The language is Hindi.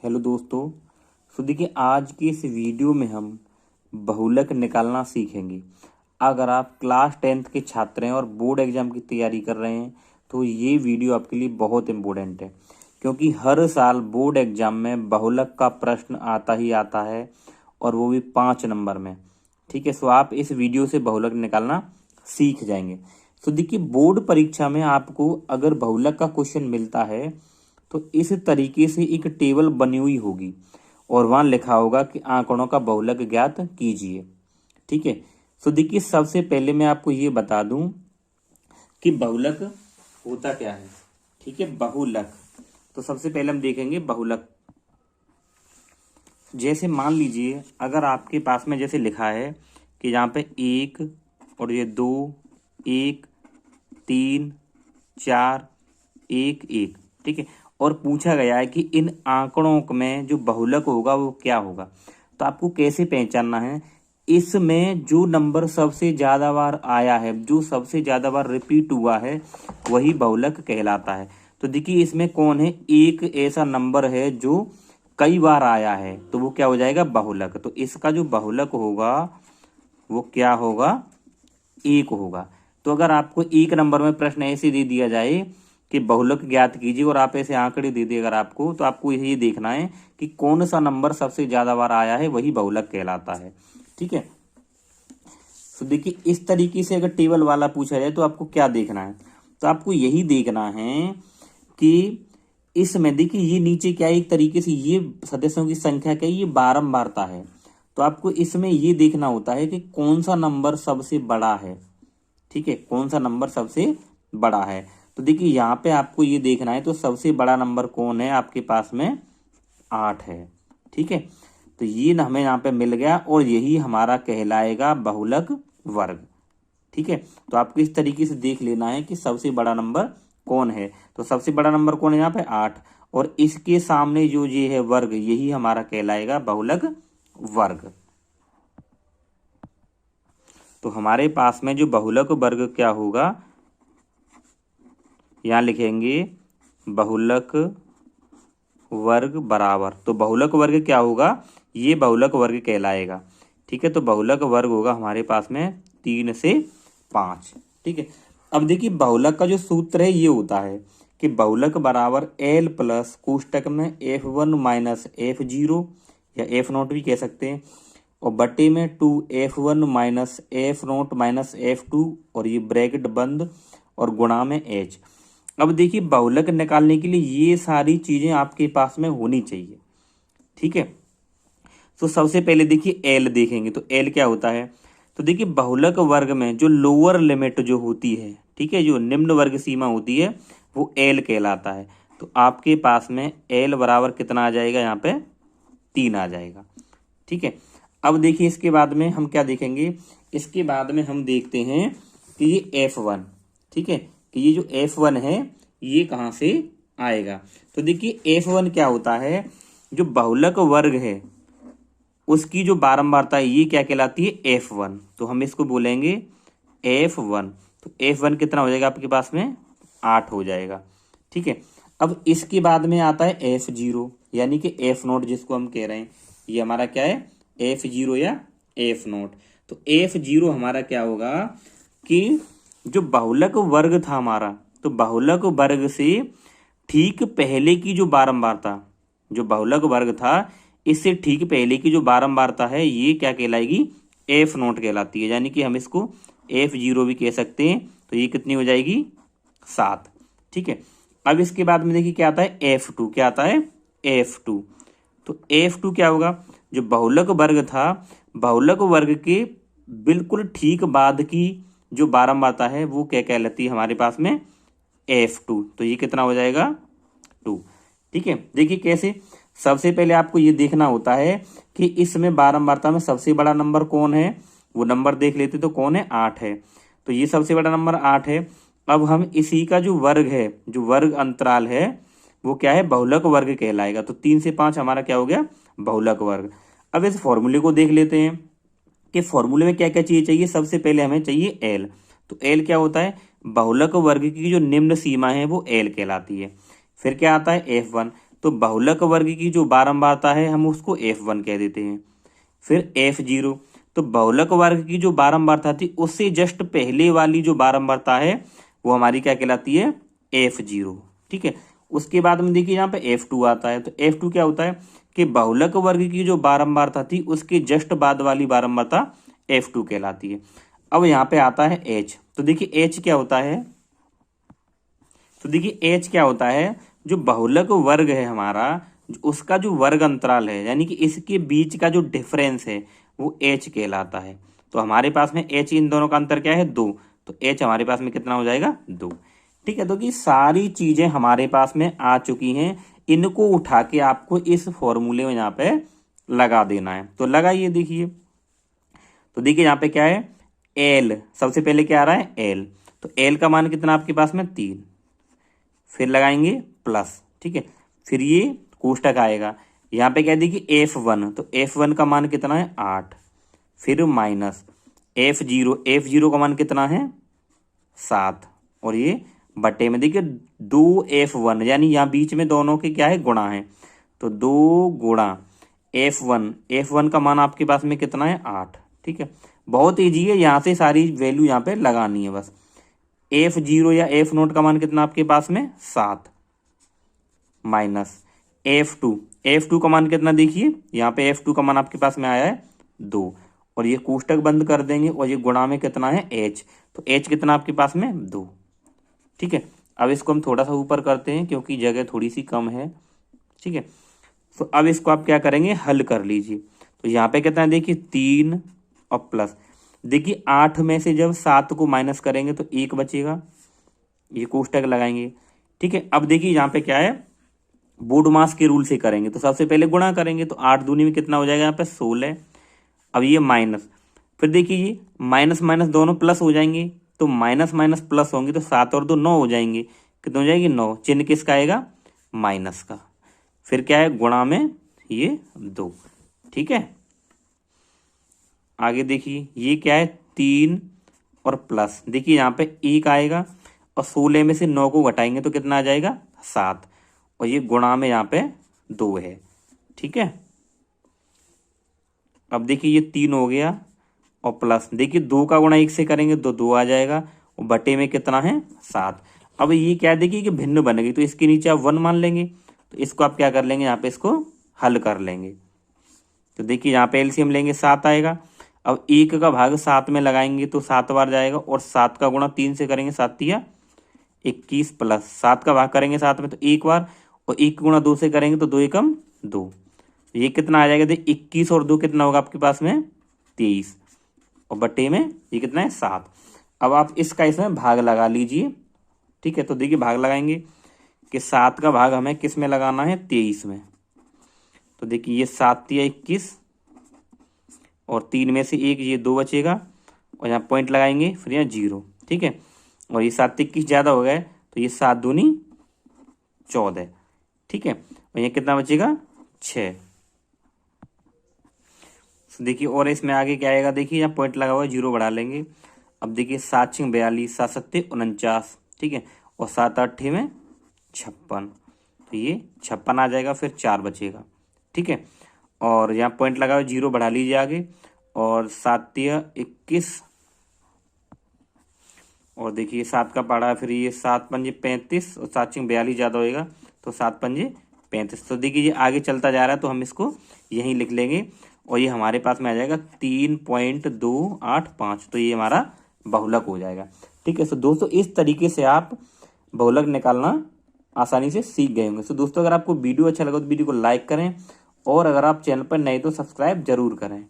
हेलो दोस्तों। देखिए आज की इस वीडियो में हम बहुलक निकालना सीखेंगे। अगर आप क्लास 10th के छात्र हैं और बोर्ड एग्जाम की तैयारी कर रहे हैं तो ये वीडियो आपके लिए बहुत इम्पोर्टेंट है, क्योंकि हर साल बोर्ड एग्जाम में बहुलक का प्रश्न आता ही आता है और वो भी 5 नंबर में। ठीक है, सो आप इस वीडियो से बहुलक निकालना सीख जाएंगे। देखिए बोर्ड परीक्षा में आपको अगर बहुलक का क्वेश्चन मिलता है तो इस तरीके से एक टेबल बनी हुई होगी और वहां लिखा होगा कि आंकड़ों का बहुलक ज्ञात कीजिए। ठीक है, देखिए सबसे पहले मैं आपको ये बता दूं कि बहुलक होता क्या है। ठीक है, बहुलक तो सबसे पहले हम देखेंगे बहुलक। जैसे मान लीजिए अगर आपके पास में जैसे लिखा है कि यहाँ पे 1 और ये 2, 1, 3, 4, 1, 1। ठीक है, और पूछा गया है कि इन आंकड़ों में जो बहुलक होगा वो क्या होगा। तो आपको कैसे पहचानना है, इसमें जो नंबर सबसे ज्यादा बार आया है, जो सबसे ज्यादा बार रिपीट हुआ है, वही बहुलक कहलाता है। तो देखिए इसमें कौन है, एक ऐसा नंबर है जो कई बार आया है, तो वो क्या हो जाएगा, बहुलक। तो इसका जो बहुलक होगा वो क्या होगा, 1 होगा। तो अगर आपको एक नंबर में प्रश्न ऐसे दे दिया जाए कि बहुलक ज्ञात कीजिए और आप ऐसे आंकड़े दे दिए अगर आपको, तो आपको यही देखना है कि कौन सा नंबर सबसे ज्यादा बार आया है, वही बहुलक कहलाता है। ठीक है, तो देखिए इस तरीके से अगर टेबल वाला पूछा जाए तो आपको क्या देखना है, तो आपको यही देखना है कि इसमें देखिए ये नीचे क्या है, एक तरीके से ये सदस्यों की संख्या क्या है, ये बारंबारता है। तो आपको इसमें ये देखना होता है कि कौन सा नंबर सबसे बड़ा है। ठीक है, कौन सा नंबर सबसे बड़ा है। तो देखिए यहाँ पे आपको ये देखना है, तो सबसे बड़ा नंबर कौन है आपके पास में, 8 है। ठीक है, तो ये हमें यहाँ पे मिल गया और यही हमारा कहलाएगा बहुलक वर्ग। ठीक है, तो आपको इस तरीके से देख लेना है कि सबसे बड़ा नंबर कौन है। तो सबसे बड़ा नंबर कौन है यहाँ पे, 8, और इसके सामने जो ये है वर्ग, यही हमारा कहलाएगा बहुलक वर्ग। तो हमारे पास में जो बहुलक वर्ग क्या होगा, यहां लिखेंगे बहुलक वर्ग बराबर, तो बहुलक वर्ग क्या होगा, ये बहुलक वर्ग कहलाएगा। ठीक है, तो बहुलक वर्ग होगा हमारे पास में 3 से 5। ठीक है, अब देखिए बहुलक का जो सूत्र है ये होता है कि बहुलक बराबर L प्लस कोष्टक में F1 माइनस F0 या F0 भी कह सकते हैं, और बटे में 2F1 minus F0 minus F2, और ये ब्रैकेट बंद और गुणा में H। अब देखिए बहुलक निकालने के लिए ये सारी चीजें आपके पास में होनी चाहिए। ठीक है, तो सबसे पहले देखिए L देखेंगे, तो L क्या होता है, तो देखिए बहुलक वर्ग में जो लोअर लिमिट जो होती है, ठीक है, जो निम्न वर्ग सीमा होती है, वो L कहलाता है। तो आपके पास में L बराबर कितना आ जाएगा, यहाँ पे 3 आ जाएगा। ठीक है, अब देखिए इसके बाद में हम क्या देखेंगे, इसके बाद में हम देखते हैं कि ये F1, ठीक है, कि ये जो F1 है ये कहाँ से आएगा। तो देखिए F1 क्या होता है, जो बहुलक वर्ग है उसकी जो बारंबारता है ये क्या कहलाती है, F1। तो हम इसको बोलेंगे F1। तो F1 कितना हो जाएगा आपके पास में, 8 हो जाएगा। ठीक है, अब इसके बाद में आता है F0 यानी कि F0 जिसको हम कह रहे हैं, ये हमारा क्या है, F0 या F0। तो F0 हमारा क्या होगा कि जो बहुलक वर्ग था हमारा, तो बहुलक वर्ग से ठीक पहले की जो बारंबारता, जो बहुलक वर्ग था इससे ठीक पहले की जो बारंबारता है ये क्या कहलाएगी, F0 कहलाती है। यानी कि हम इसको F0 भी कह सकते हैं। तो ये कितनी हो जाएगी, 7। ठीक है, अब इसके बाद में देखिए क्या आता है, F2। क्या आता है, F2। तो F2 क्या होगा, जो बहुलक वर्ग था, बहुलक वर्ग के बिल्कुल ठीक बाद की जो बारंबारता है वो क्या कहलाती है हमारे पास में, F2। तो ये कितना हो जाएगा, 2। ठीक है, देखिए कैसे, सबसे पहले आपको ये देखना होता है कि इसमें बारंबारता में सबसे बड़ा नंबर कौन है, वो नंबर देख लेते तो कौन है, 8 है। तो ये सबसे बड़ा नंबर 8 है। अब हम इसी का जो वर्ग है, जो वर्ग अंतराल है, वो क्या है, बहुलक वर्ग कहलाएगा। तो 3 से 5 हमारा क्या हो गया, बहुलक वर्ग। अब इस फॉर्मूले को देख लेते हैं कि फॉर्मूले में क्या क्या चीज चाहिए। सबसे पहले हमें चाहिए L। तो L क्या होता है, बहुलक वर्ग की जो निम्न सीमा है वो L कहलाती है। फिर क्या आता है, F1। तो बहुलक वर्ग की जो बारंबारता है हम उसको F1 कह देते हैं। फिर F0, तो बहुलक वर्ग की जो बारंबारता थी उससे जस्ट पहले वाली जो बारंबारता है वो हमारी क्या कहलाती है, F0। ठीक है, उसके बाद में देखिए यहाँ पे F2 आता है। तो F2 क्या होता है कि बहुलक वर्ग की जो बारंबारता थी उसके जस्ट बाद वाली बारंबारता F2 कहलाती है। अब यहाँ पे आता है H। तो देखिए H क्या होता है, तो देखिए H क्या होता है, जो बहुलक वर्ग है हमारा, उसका जो वर्ग अंतराल है यानी कि इसके बीच का जो डिफरेंस है वो H कहलाता है। तो हमारे पास में H, इन दोनों का अंतर क्या है, 2। तो H हमारे पास में कितना हो जाएगा, 2। ठीक है, तो कि सारी चीजें हमारे पास में आ चुकी हैं, इनको उठा के आपको इस फॉर्मूले में यहाँ पे लगा देना है। तो लगाइए, देखिए। तो देखिए यहाँ पे क्या है, L, सबसे पहले क्या आ रहा है, L। तो L का मान कितना आपके पास में, 3। फिर लगाएंगे प्लस, ठीक है, फिर ये कोष्टक आएगा। यहाँ पे क्या देखिए F1, तो F1 का मान कितना है, 8। फिर माइनस F0, F0 का मान कितना है, 7। और ये बटे में देखिए 2F1, यानी यहाँ बीच में दोनों के क्या है, गुणा है। तो 2 गुणा F1, F1 का मान आपके पास में कितना है, 8। ठीक है, बहुत ईजी है, यहाँ से सारी वैल्यू यहाँ पे लगानी है बस। F0 या F0 का मान कितना आपके पास में, 7 माइनस F2, F2 का मान कितना, देखिए यहाँ पे F2 का मान आपके पास में आया है 2। और ये कोष्टक बंद कर देंगे और ये गुणा में कितना है, H। तो H कितना आपके पास में, 2। ठीक है, अब इसको हम थोड़ा सा ऊपर करते हैं क्योंकि जगह थोड़ी सी कम है। ठीक है, तो अब इसको आप क्या करेंगे, हल कर लीजिए। तो यहाँ पे कितना है, देखिए 3 और प्लस, देखिए 8 में से जब 7 को माइनस करेंगे तो 1 बचेगा, ये कोष्टक लगाएंगे। ठीक है, अब देखिए यहाँ पे क्या है, बोर्ड मास के रूल से करेंगे। तो सबसे पहले गुणा करेंगे, तो 8 दूनी में कितना हो जाएगा, यहाँ पे 16। अब ये माइनस, फिर देखिए ये माइनस माइनस दोनों प्लस हो जाएंगे, तो माइनस माइनस प्लस होंगे, तो 7 और 2 9 हो जाएंगे। कितना हो जाएगी, 9। चिन्ह किसका आएगा, माइनस का। फिर क्या है, गुणा में ये 2। ठीक है, आगे देखिए ये क्या है, 3 और प्लस, देखिए यहाँ पे 1 आएगा और 16 में से 9 को घटाएंगे तो कितना आ जाएगा, 7। और ये गुणा में यहाँ पे 2 है। ठीक है, अब देखिए ये 3 हो गया और प्लस, देखिए 2 का गुणा 1 से करेंगे तो 2 आ जाएगा और बटे में कितना है, 7। अब ये क्या है, देखिए कि भिन्न बनेगी, तो इसके नीचे आप 1 मान लेंगे। तो इसको आप क्या कर लेंगे, यहाँ पे इसको हल कर लेंगे। तो देखिए यहाँ पे एलसीएम लेंगे, 7 आएगा। अब 1 का भाग 7 में लगाएंगे तो 7 बार जाएगा और 7 का गुणा 3 से करेंगे, 7 या 21 प्लस 7 का भाग करेंगे 7 में तो 1 बार, और 1 गुणा 2 से करेंगे तो 2 एकम 2। ये कितना आ जाएगा, देखिए 21 और 2 कितना होगा आपके पास में, 23। और बटे में ये कितना है, 7। अब आप इसका इसमें भाग लगा लीजिए। ठीक है, तो देखिए भाग लगाएंगे कि 7 का भाग हमें किस में लगाना है, 23 में। तो देखिए ये 7 या 21 और 3 में से 1, ये 2 बचेगा और यहाँ पॉइंट लगाएंगे, फिर यहाँ 0। ठीक है, और ये 7 21 ज़्यादा हो गए तो ये 7 दूनी 14। ठीक है, और ये कितना बचेगा, 6। देखिए और इसमें आगे क्या आएगा, देखिए यहाँ पॉइंट लगा हुआ है, 0 बढ़ा लेंगे। अब देखिए 7 6 42, 7 7 49। ठीक है, और 7 8 में 56, तो ये 56 आ जाएगा, फिर 4 बचेगा। ठीक है, और यहाँ पॉइंट लगा हुआ है, 0 बढ़ा लीजिए आगे, और 7 21, और देखिए 7 का पड़ा, फिर ये 7 पंजे 35 और 7 6 42 ज़्यादा होएगा तो 7 पंजे 35। तो देखिए ये आगे चलता जा रहा है तो हम इसको यहीं लिख लेंगे और ये हमारे पास में आ जाएगा 3.285। तो ये हमारा बहुलक हो जाएगा। ठीक है, तो दोस्तों इस तरीके से आप बहुलक निकालना आसानी से सीख गए होंगे। तो दोस्तों अगर आपको वीडियो अच्छा लगा तो वीडियो को लाइक करें, और अगर आप चैनल पर नए तो सब्सक्राइब जरूर करें।